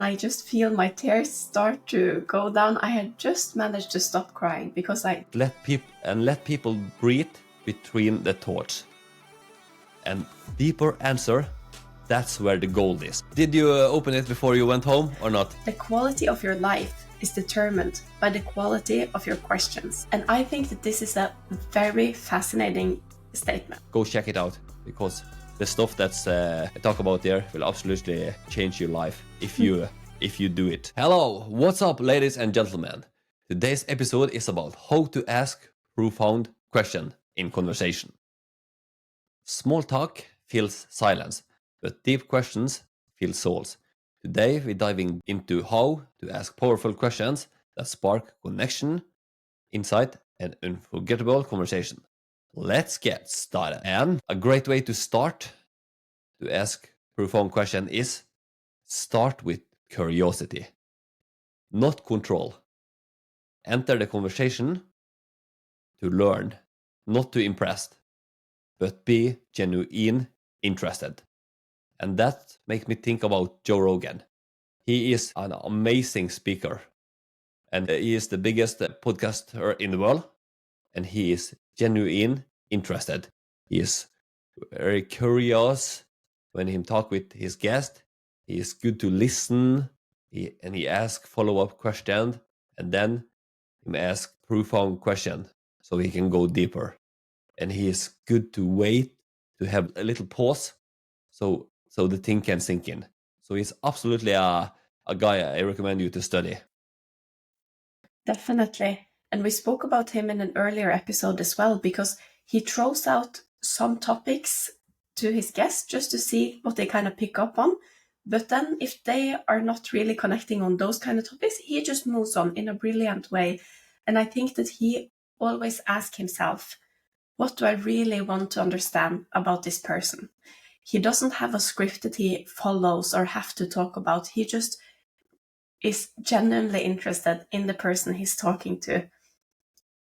I just feel my tears start to go down. I had just managed to stop crying because let people breathe between the thoughts. And deeper answer, that's where the gold is. Did you open it before you went home or not? The quality of your life is determined by the quality of your questions. And I think that this is a very fascinating statement. Go check it out, because the stuff that's I talk about there will absolutely change your life if you do it. Hello, what's up, ladies and gentlemen? Today's episode is about how to ask profound question in conversation. Small talk feels silence, but deep questions feel souls. Today we're diving into how to ask powerful questions that spark connection, insight, and unforgettable conversation. Let's get started. And a great way to start to ask profound question is start with curiosity, not control. Enter the conversation to learn, not to impress, but be genuine interested. And that makes me think about Joe Rogan. He is an amazing speaker, and he is the biggest podcaster in the world, and he is genuine interested. He is very curious when he talk with his guest. He is good to listen, and he asks follow-up questions, and then he asks profound question so he can go deeper. And he is good to wait, to have a little pause, so the thing can sink in. So he's absolutely a guy I recommend you to study. Definitely. And we spoke about him in an earlier episode as well, because he throws out some topics to his guests just to see what they kind of pick up on. But then if they are not really connecting on those kind of topics, he just moves on in a brilliant way. And I think that he always asks himself, what do I really want to understand about this person? He doesn't have a script that he follows or have to talk about. He just is genuinely interested in the person he's talking to.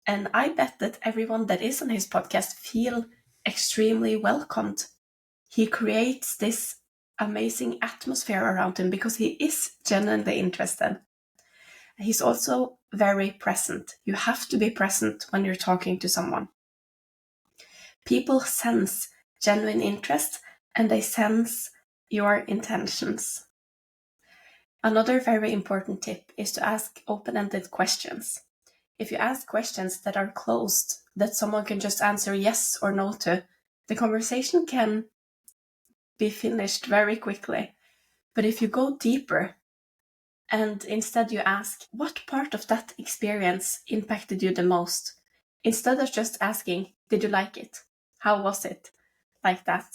And I bet that everyone that is on his podcast feel extremely welcomed. He creates this amazing atmosphere around him because he is genuinely interested. He's also very present. You have to be present when you're talking to someone. People sense genuine interest and they sense your intentions. Another very important tip is to ask open-ended questions. If you ask questions that are closed, that someone can just answer yes or no to, the conversation can be finished very quickly. But if you go deeper and instead you ask, what part of that experience impacted you the most? Instead of just asking, did you like it? How was it? Like that.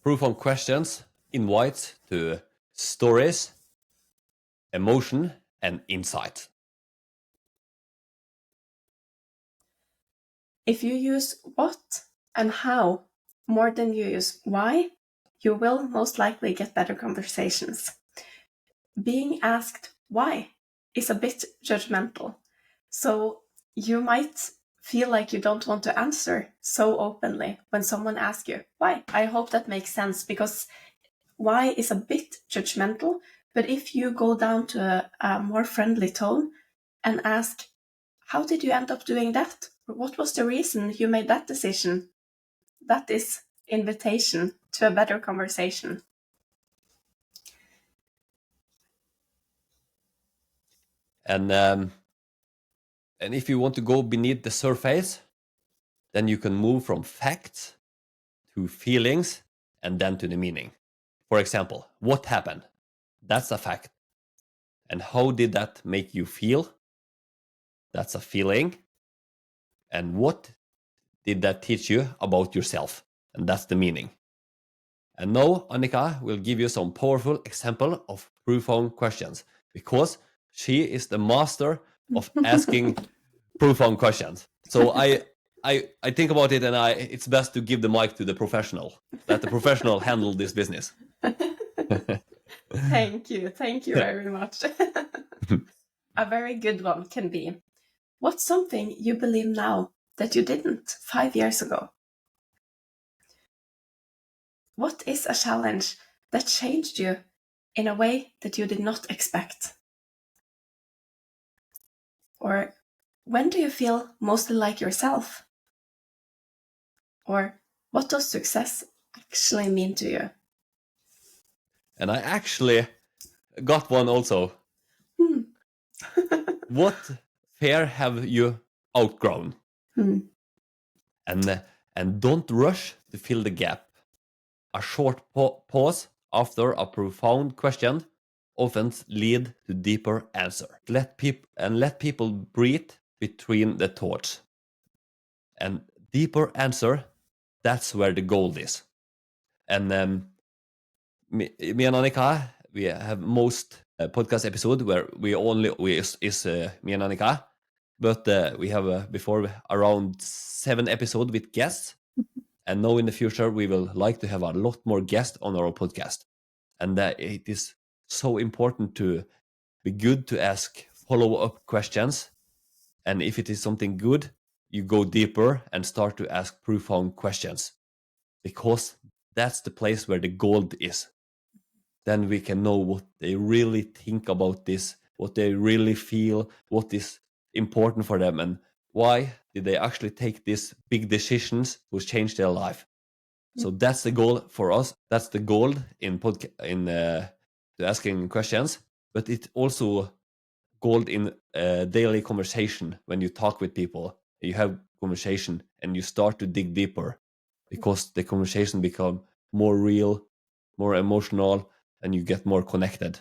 Profound questions invite to stories, emotion, and insight. If you use what and how more than you use why, you will most likely get better conversations. Being asked why is a bit judgmental. So you might feel like you don't want to answer so openly when someone asks you why. I hope that makes sense, because why is a bit judgmental. But if you go down to a more friendly tone and ask, how did you end up doing that? What was the reason you made that decision? That is invitation to a better conversation. And if you want to go beneath the surface, then you can move from facts to feelings and then to the meaning. For example, what happened? That's a fact. And how did that make you feel? That's a feeling. And what did that teach you about yourself? And that's the meaning. And now Annika will give you some powerful example of profound questions, because she is the master of asking profound questions. So I think about it, and it's best to give the mic to the professional. Let the professional handle this business. Thank you very much. A very good one can be, what's something you believe now that you didn't 5 years ago? What is a challenge that changed you in a way that you did not expect? Or when do you feel mostly like yourself? Or what does success actually mean to you? And I actually got one also. What fear have you outgrown? And don't rush to fill the gap. A short pause after a profound question often lead to deeper answer. Let people breathe between the thoughts. And deeper answer, that's where the gold is. And me and Annika, we have most podcast episode where we is me and Annika, but we have before around 7 episode with guests, and now in the future we will like to have a lot more guests on our podcast, and it is so important to be good to ask follow-up questions, and if it is something good, you go deeper and start to ask profound questions, because that's the place where the gold is. Then we can know what they really think about this, what they really feel, what is important for them, and why did they actually take these big decisions which change their life. So that's the goal for us. That's the goal in asking questions, but it also gold in daily conversation. When you talk with people, you have conversation and you start to dig deeper, because the conversation become more real, more emotional, and you get more connected.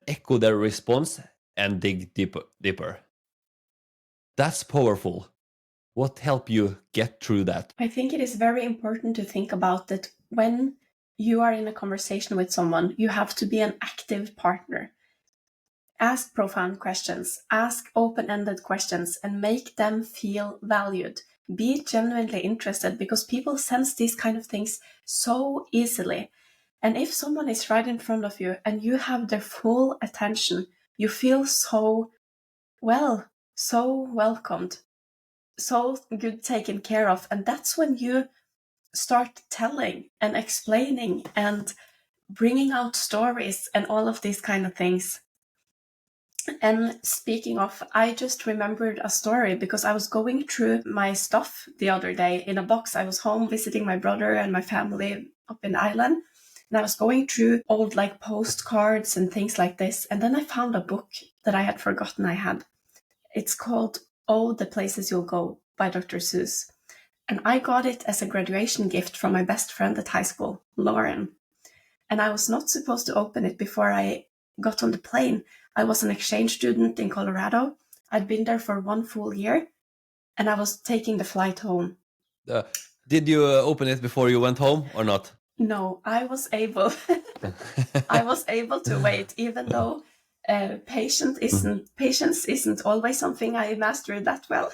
Echo their response and dig deeper. That's powerful. What helped you get through that? I think it is very important to think about that when you are in a conversation with someone, you have to be an active partner. Ask profound questions, ask open-ended questions, and make them feel valued. Be genuinely interested, because people sense these kind of things so easily. And if someone is right in front of you and you have their full attention, you feel so welcomed, so good taken care of. And that's when you start telling and explaining and bringing out stories and all of these kind of things. And speaking of, I just remembered a story because I was going through my stuff the other day in a box. I was home visiting my brother and my family up in Ireland. And I was going through old like postcards and things like this. And then I found a book that I had forgotten I had. It's called Oh, the Places You'll Go by Dr. Seuss. And I got it as a graduation gift from my best friend at high school, Lauren. And I was not supposed to open it before I got on the plane. I was an exchange student in Colorado. I'd been there for 1 full year, and I was taking the flight home. Did you open it before you went home or not? No, I was able. I was able to wait, even though patience isn't always something I mastered that well.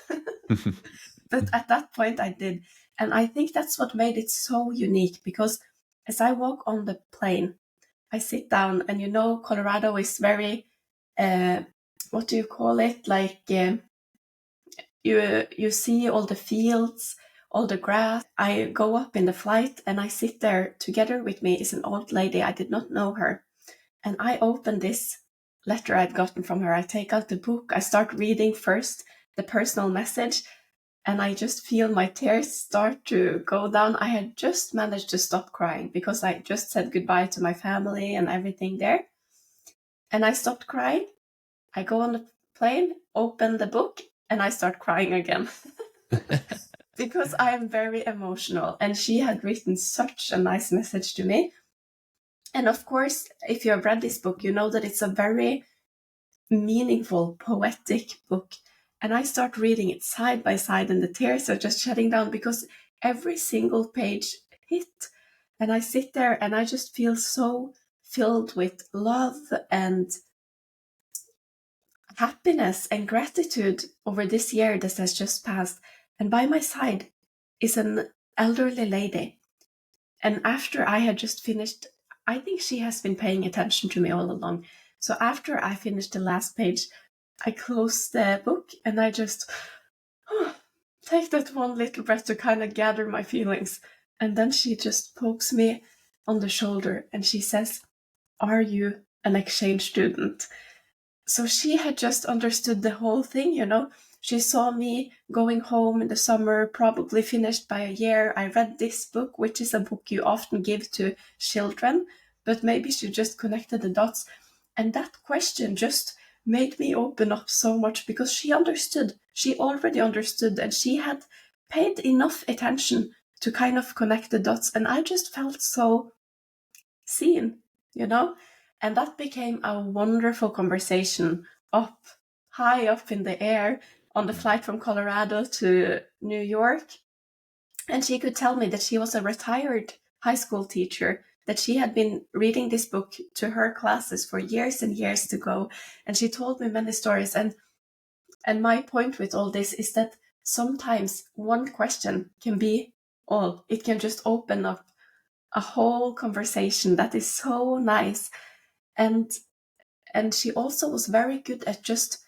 But at that point, I did, and I think that's what made it so unique. Because as I walk on the plane, I sit down, and Colorado is very, what do you call it? Like you see all the fields, all the grass. I go up in the flight, and I sit there. Together with me is an old lady. I did not know her, and I open this letter I'd gotten from her. I take out the book. I start reading first the personal message, and I just feel my tears start to go down. I had just managed to stop crying because I just said goodbye to my family and everything there. And I stopped crying. I go on the plane, open the book, and I start crying again. Because I am very emotional, and she had written such a nice message to me. And of course, if you have read this book, you know that it's a very meaningful, poetic book. And I start reading it side by side, and the tears are just shedding down because every single page hit. And I sit there and I just feel so filled with love and happiness and gratitude over this year that has just passed. And by my side is an elderly lady. And after I had just finished, I think she has been paying attention to me all along. So after I finished the last page, I close the book and I just take that one little breath to kind of gather my feelings. And then she just pokes me on the shoulder and she says, "Are you an exchange student?" So she had just understood the whole thing, you know. She saw me going home in the summer, probably finished by a year. I read this book, which is a book you often give to children, but maybe she just connected the dots. And that question just made me open up so much because she understood. She already understood, and she had paid enough attention to kind of connect the dots. And I just felt so seen, you know? And that became a wonderful conversation up high up in the air on the flight from Colorado to New York. And she could tell me that she was a retired high school teacher, that she had been reading this book to her classes for years and years to go. And she told me many stories. And my point with all this is that sometimes one question can be all. It can just open up a whole conversation that is so nice. And she also was very good at just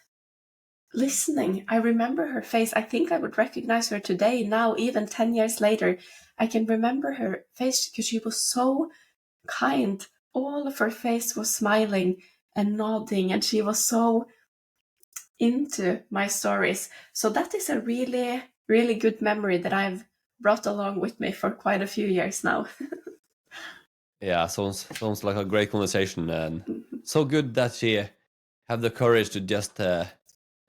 listening. I remember her face. I think I would recognize her today, now, even 10 years later. I can remember her face because she was so kind. All of her face was smiling and nodding, and she was so into my stories. So that is a really, really good memory that I've brought along with me for quite a few years now. Yeah, sounds like a great conversation, and so good that she have the courage to just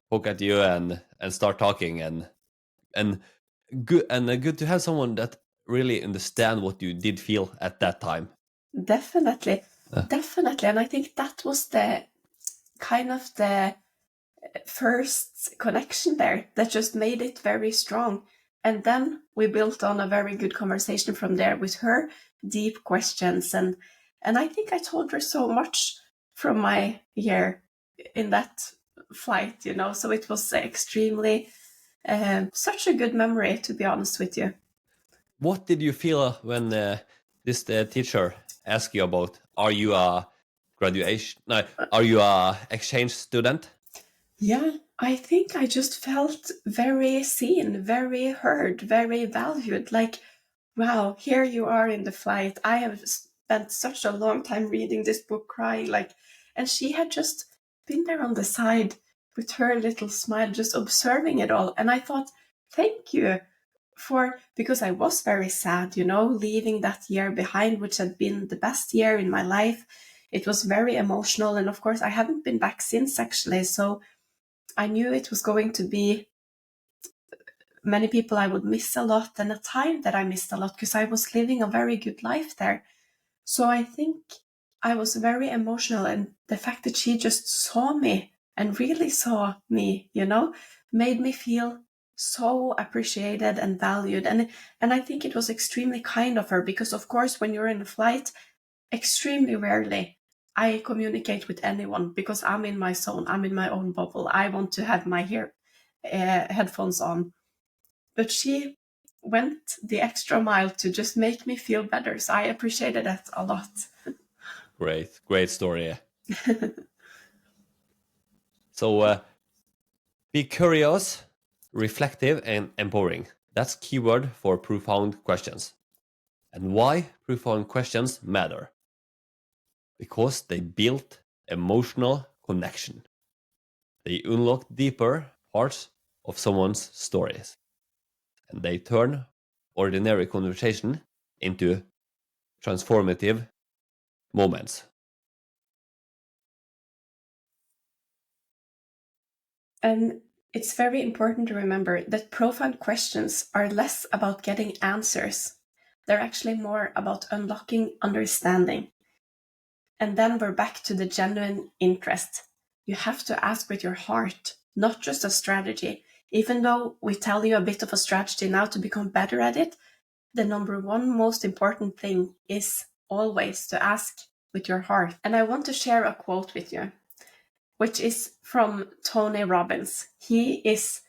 poke at you and start talking, and good to have someone that really understand what you did feel at that time. Definitely. Definitely. And I think that was the kind of the first connection there that just made it very strong. And then we built on a very good conversation from there with her deep questions. And I think I told her so much from my year in that flight, you know, so it was extremely, such a good memory, to be honest with you. What did you feel when this teacher asked you about, are you a graduation? No, are you a exchange student? Yeah, I think I just felt very seen, very heard, very valued. Like, wow, here you are in the flight. I have spent such a long time reading this book, crying, like, and she had just been there on the side with her little smile, just observing it all. And I thought, thank you because I was very sad, you know, leaving that year behind, which had been the best year in my life. It was very emotional. And of course, I haven't been back since, actually. So I knew it was going to be many people I would miss a lot, and a time that I missed a lot because I was living a very good life there. So I think I was very emotional, and the fact that she just saw me and really saw me, you know, made me feel so appreciated and valued. And I think it was extremely kind of her because, of course, when you're in a flight, extremely rarely I communicate with anyone because I'm in my zone, I'm in my own bubble. I want to have my headphones on. But she went the extra mile to just make me feel better. So I appreciated that a lot. Great story. So be curious, reflective, and empowering. That's keyword for profound questions. And why profound questions matter? Because they build emotional connection. They unlock deeper parts of someone's stories. And they turn ordinary conversation into transformative moments. And it's very important to remember that profound questions are less about getting answers. They're actually more about unlocking understanding. And then we're back to the genuine interest. You have to ask with your heart, not just a strategy. Even though we tell you a bit of a strategy now to become better at it, the number one most important thing is always to ask with your heart. And I want to share a quote with you, which is from Tony Robbins. He is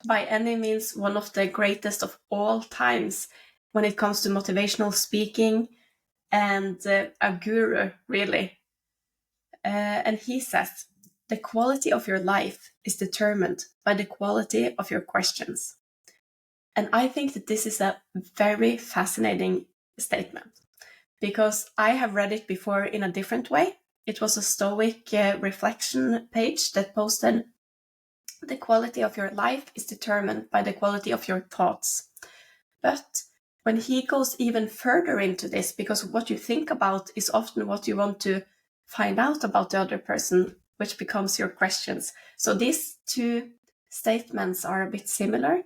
by any means one of the greatest of all times when it comes to motivational speaking, and a guru, really. And he says, the quality of your life is determined by the quality of your questions. And I think that this is a very fascinating statement because I have read it before in a different way. It was a Stoic reflection page that posted, the quality of your life is determined by the quality of your thoughts. But when he goes even further into this, because what you think about is often what you want to find out about the other person, which becomes your questions. So these two statements are a bit similar,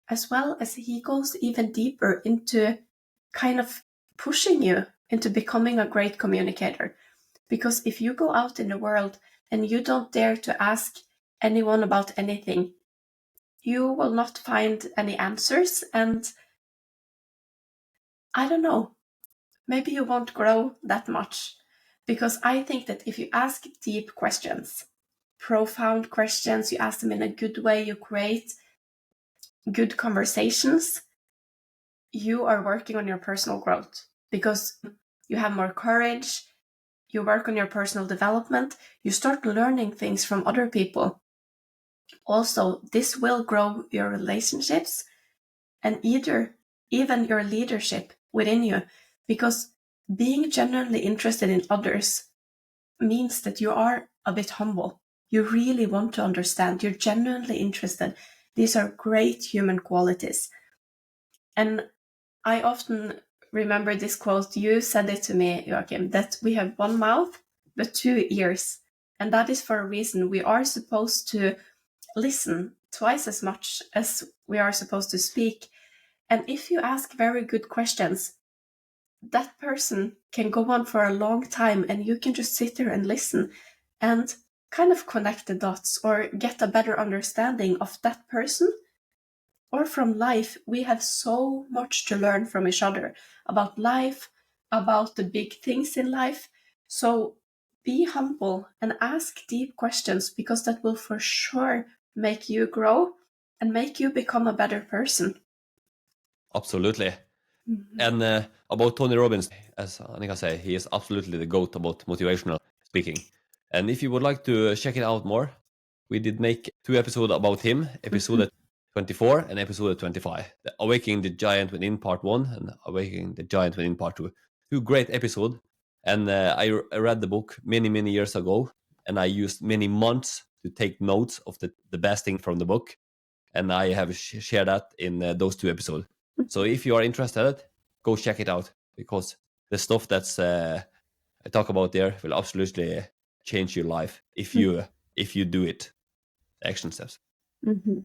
as well as he goes even deeper into kind of pushing you into becoming a great communicator. Because if you go out in the world and you don't dare to ask anyone about anything, you will not find any answers. And I don't know, maybe you won't grow that much. Because I think that if you ask deep questions, profound questions, you ask them in a good way, you create good conversations, you are working on your personal growth because you have more courage, you work on your personal development, you start learning things from other people. Also, this will grow your relationships and even your leadership within you, because being genuinely interested in others means that you are a bit humble. You really want to understand. You're genuinely interested. These are great human qualities. And I often remember this quote. You said it to me, Joakim, that we have one mouth, but two ears. And that is for a reason. We are supposed to listen twice as much as we are supposed to speak. And if you ask very good questions, that person can go on for a long time and you can just sit there and listen and kind of connect the dots or get a better understanding of that person or from life. We have so much to learn from each other about life, about the big things in life. So be humble and ask deep questions, because that will for sure make you grow and make you become a better person. Absolutely. And about Tony Robbins, as Annika say, he is absolutely the GOAT about motivational speaking. And if you would like to check it out more, we did make 2 episodes about him, episode 24 and episode 25. The Awakening the Giant Within Part 1 and Awakening the Giant Within Part 2. 2 great episodes. And I read the book many, many years ago, and I used many months to take notes of the best thing from the book. And I have shared that in those 2 episodes. So if you are interested, go check it out, because the stuff that's I talk about there will absolutely change your life if you do it. Action steps. Mm-hmm.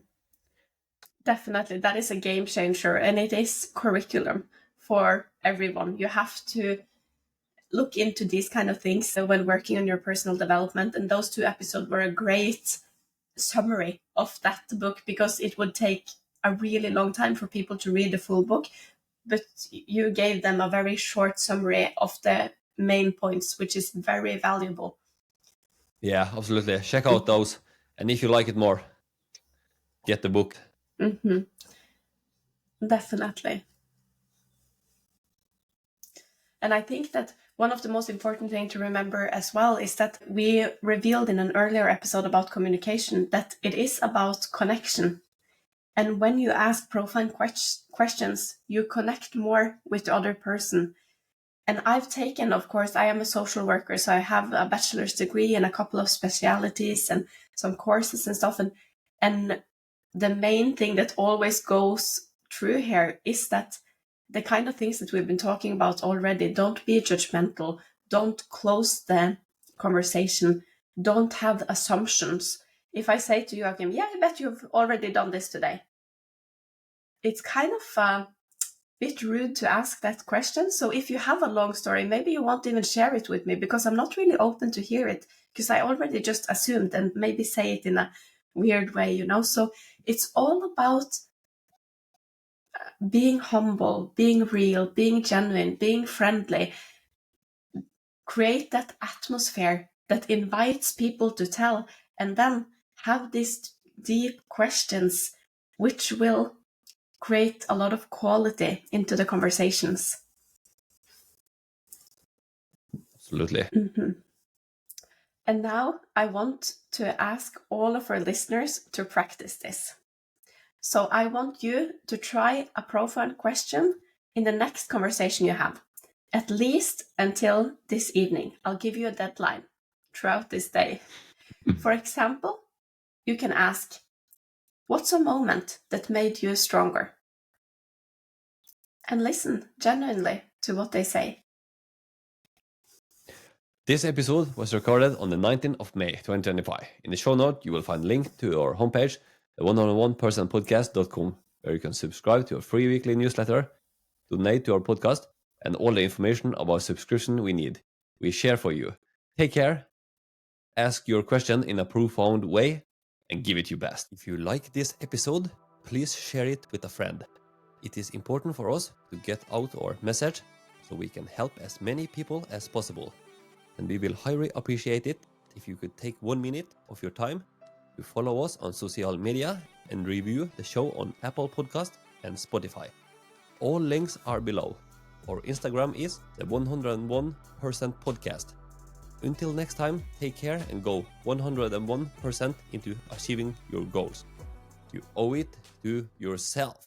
Definitely, that is a game changer, and it is curriculum for everyone. You have to look into these kind of things when working on your personal development, and those 2 episodes were a great summary of that book, because it would take a really long time for people to read the full book, but you gave them a very short summary of the main points, which is very valuable. Yeah, absolutely. Check out those, and if you like it more, get the book. Mm-hmm. Definitely. And I think that one of the most important things to remember as well is that we revealed in an earlier episode about communication that it is about connection. And when you ask profound questions, you connect more with the other person. And I've taken, of course, I am a social worker, so I have a bachelor's degree and a couple of specialities and some courses and stuff. And the main thing that always goes through here is that the kind of things that we've been talking about already, don't be judgmental, don't close the conversation, don't have assumptions. If I say to you, Joachim, yeah, I bet you've already done this today, it's kind of a bit rude to ask that question. So if you have a long story, maybe you won't even share it with me, because I'm not really open to hear it, because I already just assumed and maybe say it in a weird way, you know? So it's all about being humble, being real, being genuine, being friendly. Create that atmosphere that invites people to tell, and then have these deep questions, which will create a lot of quality into the conversations. Absolutely. Mm-hmm. And now I want to ask all of our listeners to practice this. So I want you to try a profound question in the next conversation you have. at least until this evening. I'll give you a deadline throughout this day. For example, you can ask, what's a moment that made you stronger? And listen genuinely to what they say. This episode was recorded on the 19th of May 2025. In the show note, you will find a link to our homepage, the 101percentpodcast.com, where you can subscribe to our free weekly newsletter, donate to our podcast, and all the information about subscription we share for you. Take care, ask your question in a profound way, and give it your best. If you like this episode, please share it with a friend. It is important for us to get out our message so we can help as many people as possible. And we will highly appreciate it if you could take 1 minute of your time to follow us on social media and review the show on Apple Podcast and Spotify. All links are below. Our Instagram is the 101% podcast. Until next time, take care and go 101% into achieving your goals. You owe it to yourself.